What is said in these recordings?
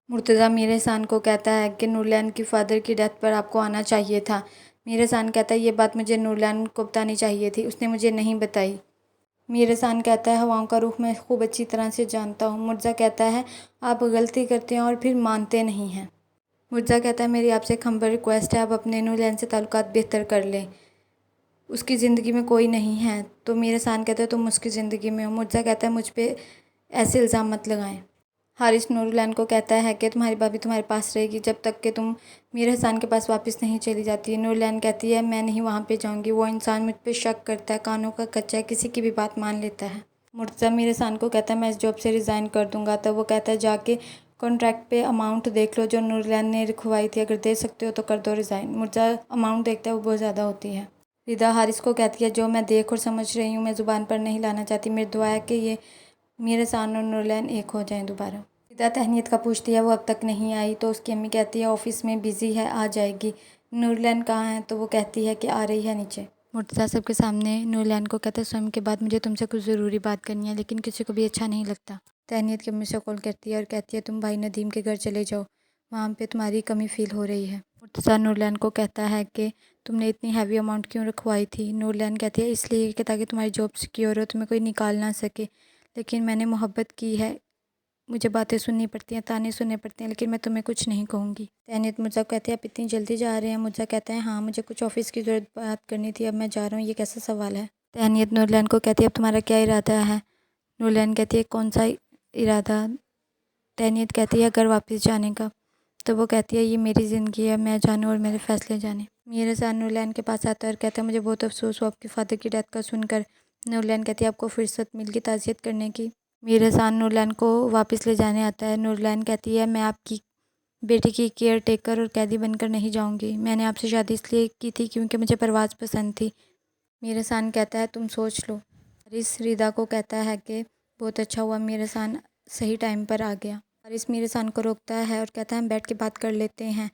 مرتضیٰ میر احسان کو کہتا ہے کہ نورلین کی فادر کی ڈیتھ پر آپ کو آنا چاہیے تھا۔ میر احسان کہتا ہے یہ بات مجھے نورلین کو بتانی چاہیے تھی، اس نے مجھے نہیں بتائی۔ میر احسان کہتا ہے ہواؤں کا رخ میں خوب اچھی طرح سے جانتا ہوں۔ مرتضیٰ کہتا ہے آپ غلطی کرتے ہیں اور پھر مانتے نہیں ہیں۔ مرتضیٰ کہتا ہے میری آپ سے ایک ہمبل ریکویسٹ ہے، آپ اپنے نورلین سے تعلقات بہتر کر لیں، اس کی زندگی میں کوئی نہیں ہے۔ تو میر احسان کہتا ہے تم اس کی زندگی میں ہو۔ مرتضیٰ کہتا ہے مجھ پہ ایسے الزام مت لگائیں۔ حارث نورلین کو کہتا ہے کہ تمہاری بھابھی تمہارے پاس رہے گی جب تک کہ تم میر احسان کے پاس واپس نہیں چلی جاتی۔ نورلین کہتی ہے میں نہیں وہاں پہ جاؤں گی، وہ انسان مجھ پہ شک کرتا ہے، کانوں کا کچا ہے، کسی کی بھی بات مان لیتا ہے۔ مرتضیٰ میر احسان کو کہتا ہے میں اس جاب سے ریزائن کر دوں گا۔ تب وہ کہتا ہے جا کے کانٹریکٹ پہ اماؤنٹ دیکھ لو جو نورلین نے لکھوائی تھی، اگر دے سکتے ہو تو کر دو ریزائن۔ مرتضیٰ اماؤنٹ دیکھتا ہے، وہ بہت زیادہ ہوتی ہے۔ ردا حارث کو کہتی ہے جو میں دیکھ اور سمجھ رہی ہوں میں زبان پر نہیں لانا چاہتی، میری دعا ہے کہ یہ میر احسان اور نورلین ایک ہو جائیں دوبارہ۔ ردا تہنیت کا پوچھتی ہے وہ اب تک نہیں آئی، تو اس کی امی کہتی ہے آفس میں بزی ہے، آ جائے گی۔ نورلین کہاں ہے؟ تو وہ کہتی ہے کہ آ رہی ہے نیچے۔ مرتضیٰ سب کے سامنے نورلین کو کہتا ہے سوم کے بعد مجھے تم سے کچھ ضروری بات کرنی ہے، لیکن کسی کو بھی اچھا نہیں لگتا۔ تہنیت کی امی سے کال کرتی ہے اور کہتی ہے تم بھائی ندیم کے گھر چلے جاؤ، وہاں پہ تمہاری کمی فیل ہو رہی ہے۔ مرتضیٰ نورلین کو کہتا ہے کہ تم نے اتنی ہیوی اماؤنٹ کیوں رکھوائی تھی؟ نورلین کہتی ہے اس لیے کہ تاکہ تمہاری جاب سیکیور ہو، تمہیں کوئی نکال نہ سکے، لیکن میں نے محبت کی ہے، مجھے باتیں سننی پڑتی ہیں، تانے سننے پڑتے ہیں، لیکن میں تمہیں کچھ نہیں کہوں گی۔ تہنیت مرتضیٰ کو کہتی ہے آپ اتنی جلدی جا رہے ہیں؟ مرتضیٰ کہتا ہے ہاں مجھے کچھ آفس کی ضرورت بات کرنی تھی، اب میں جا رہا ہوں، یہ کیسا سوال ہے؟ تہنیت نورلین کو کہتی ہے اب تمہارا کیا ارادہ ہے؟ نورلین کہتی ہے کون سا ارادہ؟ تہنیت کہتی ہے گھر واپس جانے کا۔ تو وہ کہتی ہے یہ میری زندگی ہے، میں جانوں اور میرے فیصلے جانے۔ میر احسان نورلین کے پاس آتا ہے اور کہتا ہے مجھے بہت افسوس ہوا آپ کے فادر کی ڈیتھ کا سن کر۔ نورلین کہتی ہے آپ کو فرصت مل گئی تعزیت کرنے کی۔ میر احسان نورلین کو واپس لے جانے آتا ہے۔ نورلین کہتی ہے میں آپ کی بیٹی کی کیئر ٹیکر اور قیدی بن کر نہیں جاؤں گی، میں نے آپ سے شادی اس لیے کی تھی کیونکہ مجھے پرواز پسند تھی۔ میر احسان کہتا ہے تم سوچ لو۔ حارث ردا کو کہتا ہے کہ بہت اچھا ہوا میر احسان صحیح ٹائم پر آ گیا۔ حارث میر احسان کو روکتا ہے اور کہتا ہے ہم بیٹھ کے بات کر لیتے ہیں۔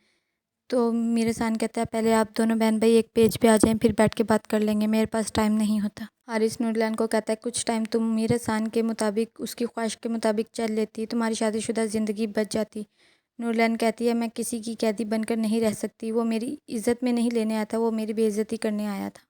تو میر احسان کہتا ہے پہلے آپ دونوں بہن بھائی ایک پیج پہ آ جائیں، پھر بیٹھ کے بات کر لیں گے، میرے پاس ٹائم نہیں ہوتا۔ حارث نورلین کو کہتا ہے کچھ ٹائم تم میر احسان کے مطابق، اس کی خواہش کے مطابق چل لیتی، تمہاری شادی شدہ زندگی بچ جاتی۔ نورلین کہتی ہے میں کسی کی قیدی بن کر نہیں رہ سکتی، وہ میری عزت میں نہیں لینے آیا تھا، وہ میری بے عزتی کرنے آیا تھا۔